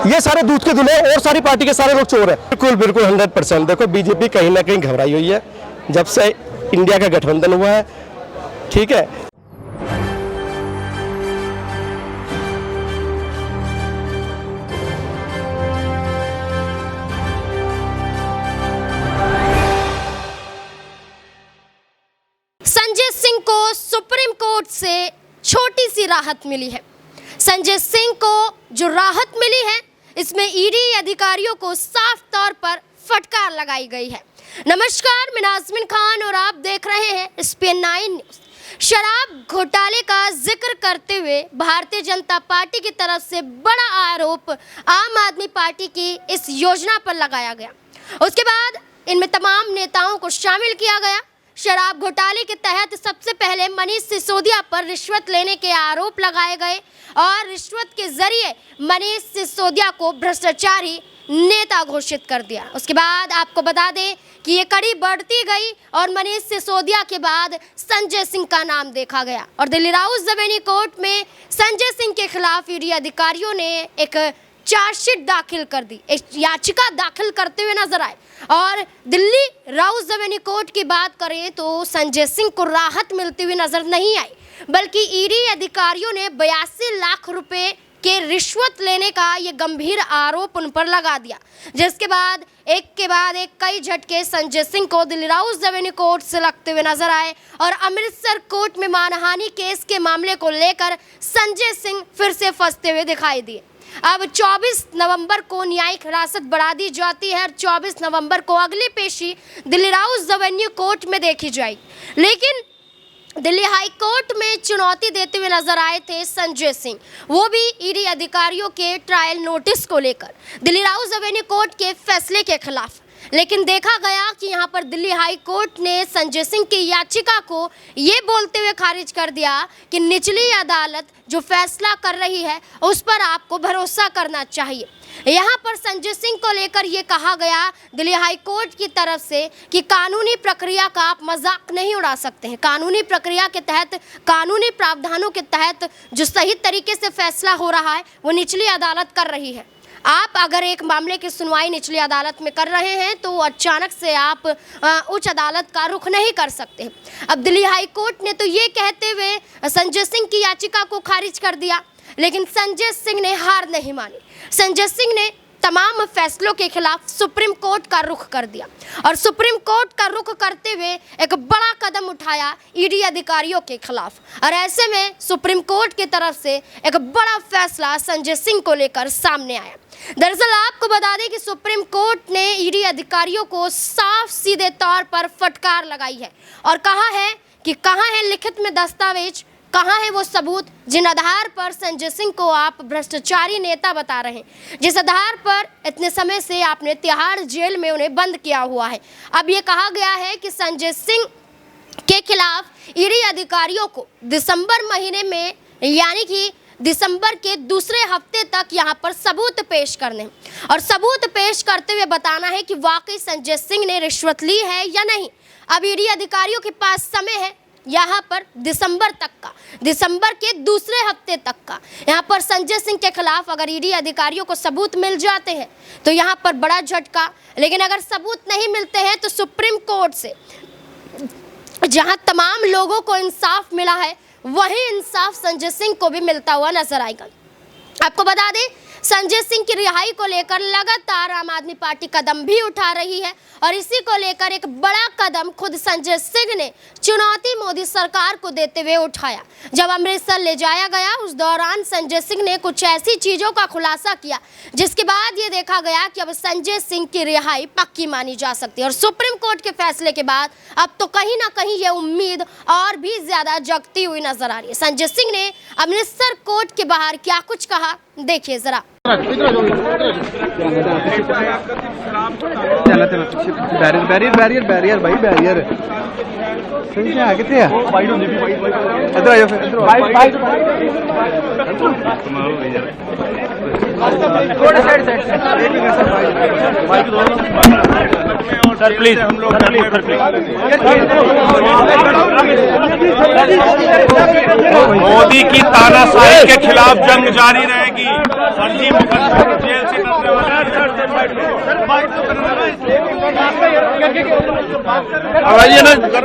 ये सारे दूध के दूल्हे और सारी पार्टी के सारे लोग चोर हैं। बिल्कुल बिल्कुल 100%। देखो बीजेपी कहीं ना कहीं घबराई हुई है जब से इंडिया का गठबंधन हुआ है, ठीक है। संजय सिंह को सुप्रीम कोर्ट से छोटी सी राहत मिली है। संजय सिंह को जो राहत मिली है इसमें ईडी अधिकारियों को साफ तौर पर फटकार लगाई गई है। नमस्कार, मैं नाज़मीन खान और आप देख रहे हैं SPN 9 न्यूज़। शराब घोटाले का जिक्र करते हुए भारतीय जनता पार्टी की तरफ से बड़ा आरोप आम आदमी पार्टी की इस योजना पर लगाया गया। उसके बाद इनमें तमाम नेताओं को शामिल किया गया। शराब घोटाले के तहत सबसे पहले मनीष सिसोदिया पर रिश्वत लेने के आरोप लगाए गए और रिश्वत के जरिए मनीष सिसोदिया को भ्रष्टाचारी नेता घोषित कर दिया। उसके बाद आपको बता दें कि ये कड़ी बढ़ती गई और मनीष सिसोदिया के बाद संजय सिंह का नाम देखा गया और दिल्ली राउस रेवेन्यू कोर्ट में संजय सिंह के खिलाफ ईडी अधिकारियों ने एक चार्जशीट दाखिल कर दी, एक याचिका दाखिल करते हुए नजर आए। और दिल्ली राउस रेवेन्यू कोर्ट की बात करें तो संजय सिंह को राहत मिलती हुई नजर नहीं आई, बल्कि ईडी अधिकारियों ने 82 लाख रुपए के रिश्वत लेने का ये गंभीर आरोप उन पर लगा दिया, जिसके बाद एक कई झटके संजय सिंह को दिल्ली राउस रेवेन्यू कोर्ट से लगते हुए नजर आए और अमृतसर कोर्ट में मानहानि केस के मामले को लेकर संजय सिंह फिर से फंसते हुए दिखाई दिए। अब 24 नवंबर को न्यायिक हिरासत बढ़ा दी जाती है और 24 नवंबर को अगली पेशी दिल्ली राउस रेवेन्यू कोर्ट में देखी जाएगी। लेकिन दिल्ली हाई कोर्ट में चुनौती देते हुए नजर आए थे संजय सिंह, वो भी ईडी अधिकारियों के ट्रायल नोटिस को लेकर दिल्ली राउस रेवेन्यू कोर्ट के फैसले के खिलाफ। लेकिन देखा गया कि यहाँ पर दिल्ली हाई कोर्ट ने संजय सिंह की याचिका को ये बोलते हुए खारिज कर दिया कि निचली अदालत जो फैसला कर रही है उस पर आपको भरोसा करना चाहिए। यहाँ पर संजय सिंह को लेकर ये कहा गया दिल्ली हाई कोर्ट की तरफ से कि कानूनी प्रक्रिया का आप मजाक नहीं उड़ा सकते हैं। कानूनी प्रक्रिया के तहत, कानूनी प्रावधानों के तहत जो सही तरीके से फैसला हो रहा है वो निचली अदालत कर रही है। आप अगर एक मामले की सुनवाई निचली अदालत में कर रहे हैं तो अचानक से आप उच्च अदालत का रुख नहीं कर सकते। अब दिल्ली हाई कोर्ट ने तो ये कहते हुए संजय सिंह की याचिका को खारिज कर दिया, लेकिन संजय सिंह ने हार नहीं मानी। संजय सिंह ने तमाम फैसलों के खिलाफ सुप्रीम कोर्ट का रुख कर दिया और सुप्रीम कोर्ट का रुख करते हुए एक बड़ा कदम उठाया ईडी अधिकारियों के खिलाफ। और ऐसे में सुप्रीम कोर्ट की तरफ से एक बड़ा फैसला संजय सिंह को लेकर सामने आया। दरअसल आपको बता दें कि सुप्रीम कोर्ट ने ईडी अधिकारियों को साफ सीधे तौर पर फटकार लगाई है और कहा है कि कहाँ है लिखित में दस्तावेज, कहाँ है वो सबूत जिन आधार पर संजय सिंह को आप भ्रष्टाचारी नेता बता रहे हैं, जिस आधार पर इतने समय से आपने तिहाड़ जेल में उन्हें बंद किया हुआ है। अब ये कहा गया है कि संजय सिंह के खिलाफ ईडी अधिकारियों को दिसंबर महीने में, यानी कि दिसंबर के दूसरे हफ्ते तक यहाँ पर सबूत पेश करने और सबूत पेश करते हुए बताना है कि वाकई संजय सिंह ने रिश्वत ली है या नहीं। अब ईडी अधिकारियों के पास समय है यहाँ पर दिसंबर तक का, दिसंबर के दूसरे हफ्ते तक का। यहाँ पर संजय सिंह के खिलाफ अगर ईडी अधिकारियों को सबूत मिल जाते हैं तो यहाँ पर बड़ा झटका, लेकिन अगर सबूत नहीं मिलते हैं तो सुप्रीम कोर्ट से जहाँ तमाम लोगों को इंसाफ मिला है वही इंसाफ संजय सिंह को भी मिलता हुआ नजर आएगा। आपको बता दें संजय सिंह की रिहाई को लेकर लगातार आम आदमी पार्टी कदम भी उठा रही है और इसी को लेकर एक बड़ा कदम खुद संजय सिंह ने चुनौती मोदी सरकार को देते हुए उठाया। जब अमृतसर ले जाया गया उस दौरान संजय सिंह ने कुछ ऐसी चीजों का खुलासा किया जिसके बाद ये देखा गया कि अब संजय सिंह की रिहाई पक्की मानी जा सकती है और सुप्रीम कोर्ट के फैसले के बाद अब तो कहीं ना कहीं ये उम्मीद और भी ज्यादा जगती हुई नजर आ रही है। संजय सिंह ने अमृतसर कोर्ट के बाहर क्या कुछ कहा, देखिए जरा। बैरियर भाई बैरियर कितने इधर आइए सर प्लीज मोदी की तानाशाही के खिलाफ जंग जारी रहेगी। फर्जी मुकदमे जेल से अब आइए ना सर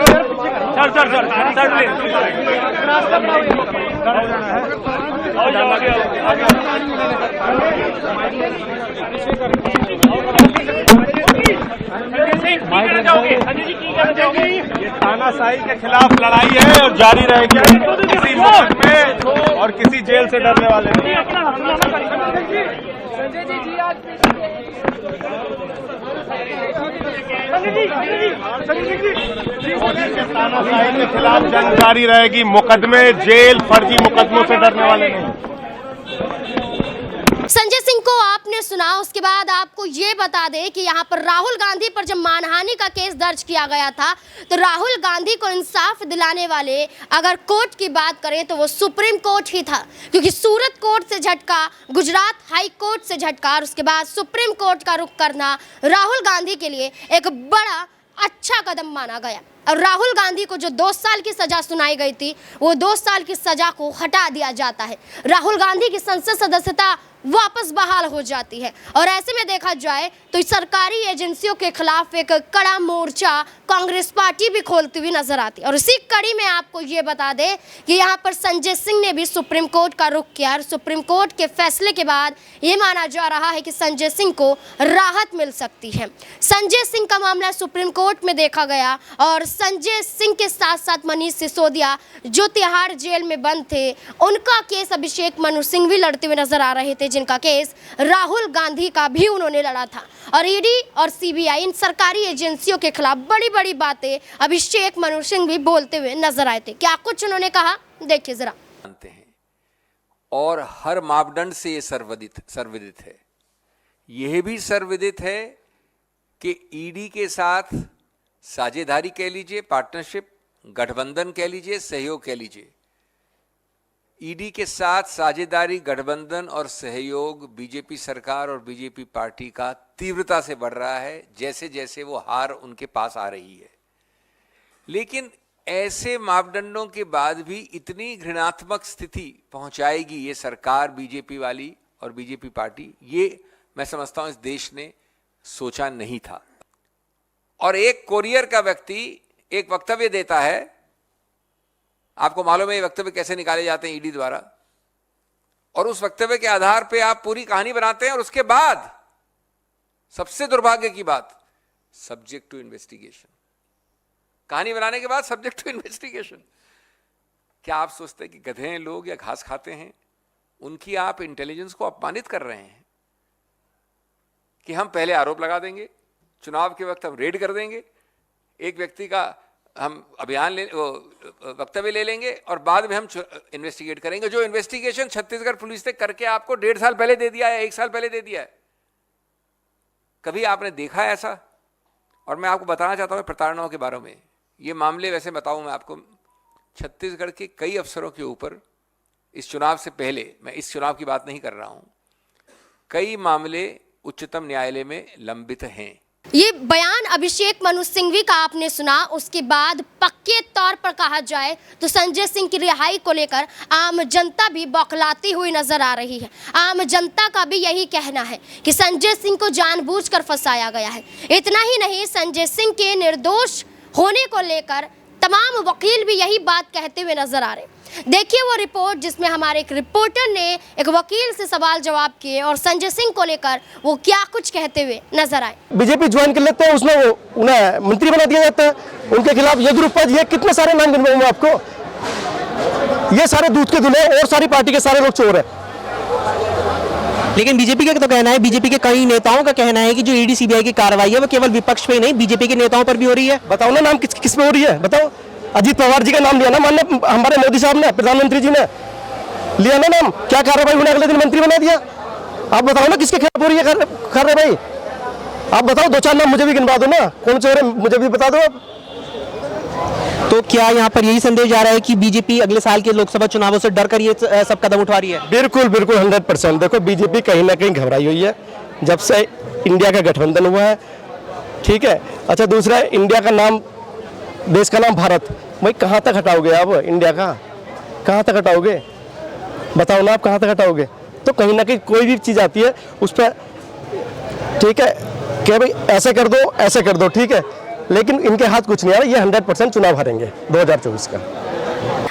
ये तानाशाही के खिलाफ लड़ाई है और जारी रहेगी। किसी मुकदमे और किसी जेल से डरने वाले नहीं। तानाशाही के खिलाफ जंग जारी रहेगी। मुकदमे, जेल, फर्जी मुकदमों से डरने वाले नहीं। संजय सिंह को आपने सुना, उसके बाद आपको ये बता दें कि यहाँ पर राहुल गांधी पर जब मानहानि का केस दर्ज किया गया था तो राहुल गांधी को इंसाफ दिलाने वाले अगर कोर्ट की बात करें तो वो सुप्रीम कोर्ट ही था, क्योंकि सूरत कोर्ट से झटका, गुजरात हाई कोर्ट से झटका और उसके बाद सुप्रीम कोर्ट का रुख करना राहुल गांधी के लिए एक बड़ा अच्छा कदम माना गया। और राहुल गांधी को जो 2 साल की सजा सुनाई गई थी वो 2 साल की सजा को हटा दिया जाता है। राहुल गांधी की संसद सदस्यता वापस बहाल हो जाती है। और ऐसे में देखा जाए तो सरकारी एजेंसियों के खिलाफ एक कड़ा मोर्चा कांग्रेस पार्टी भी खोलती हुई नजर आती है। और इसी कड़ी में आपको ये बता दें कि यहाँ पर संजय सिंह ने भी सुप्रीम कोर्ट का रुख किया और सुप्रीम कोर्ट के फैसले के बाद ये माना जा रहा है कि संजय सिंह को राहत मिल सकती है। संजय सिंह का मामला सुप्रीम कोर्ट में देखा गया और संजय सिंह के साथ साथ मनीष सिसोदिया जो तिहाड़ जेल में बंद थे, उनका केस अभिषेक मनु सिंह भी लड़ते हुए नजर आ रहे थे, जिनका केस राहुल गांधी का भी उन्होंने लड़ा था। और ईडी और सीबीआई इन सरकारी एजेंसियों के खिलाफ बड़ी बड़ी बातें अभिषेक मनु सिंह भी बोलते हुए नजर आए थे। क्या कुछ उन्होंने कहा, देखिए जरा। जानते हैं और हर मापदंड से ये सर्वविदित है। यह भी सर्वविदित है कि ईडी के साथ साझेदारी कह लीजिए, पार्टनरशिप, गठबंधन कह लीजिए, सहयोग कह लीजिए, ईडी के साथ साझेदारी, गठबंधन और सहयोग बीजेपी सरकार और बीजेपी पार्टी का तीव्रता से बढ़ रहा है जैसे जैसे वो हार उनके पास आ रही है। लेकिन ऐसे मापदंडों के बाद भी इतनी घृणात्मक स्थिति पहुंचाएगी ये सरकार बीजेपी वाली और बीजेपी पार्टी, ये मैं समझता हूं इस देश ने सोचा नहीं था। और एक कोरियर का व्यक्ति एक वक्तव्य देता है, आपको मालूम है ये वक्तव्य कैसे निकाले जाते हैं ईडी द्वारा, और उस वक्तव्य के आधार पे आप पूरी कहानी बनाते हैं और उसके बाद सबसे दुर्भाग्य की बात, सब्जेक्ट टू इन्वेस्टिगेशन। कहानी बनाने के बाद सब्जेक्ट टू इन्वेस्टिगेशन। क्या आप सोचते हैं कि गधे हैं लोग या घास खाते हैं? उनकी आप इंटेलिजेंस को अपमानित कर रहे हैं कि हम पहले आरोप लगा देंगे, चुनाव के वक्त हम रेड कर देंगे, एक व्यक्ति का हम अभियान वक्तव्य ले लेंगे और बाद में हम इन्वेस्टिगेट करेंगे। जो इन्वेस्टिगेशन छत्तीसगढ़ पुलिस ने करके आपको 1.5 साल पहले दे दिया है, 1 साल पहले दे दिया है, कभी आपने देखा है ऐसा? और मैं आपको बताना चाहता हूं प्रताड़नाओं के बारे में। ये मामले वैसे बताऊं मैं आपको, छत्तीसगढ़ के कई अफसरों के ऊपर इस चुनाव से पहले, मैं इस चुनाव की बात नहीं कर रहा हूं, कई मामले उच्चतम न्यायालय में लंबित हैं। ये बयान अभिषेक मनु सिंघवी का आपने सुना। उसके बाद पक्के तौर पर कहा जाए तो संजय सिंह की रिहाई को लेकर आम जनता भी बौखलाती हुई नजर आ रही है। आम जनता का भी यही कहना है कि संजय सिंह को जानबूझकर फंसाया गया है। इतना ही नहीं, संजय सिंह के निर्दोष होने को लेकर तमाम वकील भी यही बात कहते हुए नजर आ रहे। देखिए वो रिपोर्ट जिसमें हमारे एक रिपोर्टर ने एक वकील से सवाल जवाब किए और संजय सिंह को लेकर वो क्या कुछ कहते हुए नजर आए। बीजेपी ज्वाइन कर लेते हैं, उसमें उन्हें मंत्री बना दिया जाता है, उनके खिलाफ येदियुरप्पा जी, कितने सारे नाम गिनवाऊंगा आपको, ये सारे दूध के दूल्हे और सारी पार्टी के सारे लोग चोर है। लेकिन बीजेपी का तो कहना है, बीजेपी के कई नेताओं का कहना है कि जो ईडी सीबीआई की कार्रवाई है वो केवल विपक्ष पे ही नहीं, बीजेपी के नेताओं पर भी हो रही है। बताओ ना नाम किस पे हो रही है, बताओ। अजीत पवार जी का नाम लिया ना माननीय हमारे मोदी साहब ने, प्रधानमंत्री जी ने लिया ना नाम, क्या कार्रवाई उन्हें अगले दिन मंत्री बना दिया। आप बताओ ना किसके खिलाफ हो रही है कार्रवाई, आप बताओ। 2-4 नाम मुझे भी गिनवा दो ना, कौन चोर है मुझे भी बता दो आप। तो क्या यहाँ पर यही संदेश जा रहा है कि बीजेपी अगले साल के लोकसभा चुनावों से डर कर ये सब कदम उठा रही है? बिल्कुल 100%। देखो बीजेपी कहीं ना कहीं घबराई हुई है जब से इंडिया का गठबंधन हुआ है, ठीक है। अच्छा, दूसरा, इंडिया का नाम, देश का नाम भारत, भाई कहाँ तक हटाओगे आप इंडिया का, कहाँ तक हटाओगे, बताओ ना आप कहाँ तक हटाओगे। तो कहीं ना कहीं कोई भी चीज़ आती है उस पर, ठीक है, क्या भाई ऐसे कर दो, ऐसे कर दो, ठीक है, लेकिन इनके हाथ कुछ नहीं आ रहा, ये 100% चुनाव हारेंगे 2024 का।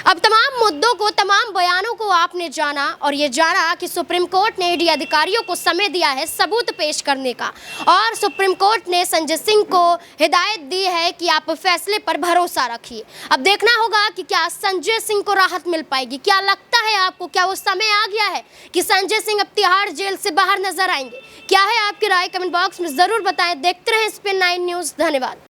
अब तमाम मुद्दों को, तमाम बयानों को आपने जाना और ये जाना कि सुप्रीम कोर्ट ने ईडी अधिकारियों को समय दिया है सबूत पेश करने का, और सुप्रीम कोर्ट ने संजय सिंह को हिदायत दी है कि आप फैसले पर भरोसा रखिए। अब देखना होगा कि क्या संजय सिंह को राहत मिल पाएगी। क्या लगता है आपको, क्या वो समय आ गया है कि संजय सिंह अब तिहाड़ जेल से बाहर नजर आएंगे? क्या है आपकी राय, कमेंट बॉक्स में जरूर बताएं। देखते रहें स्पिन 9 न्यूज़। धन्यवाद।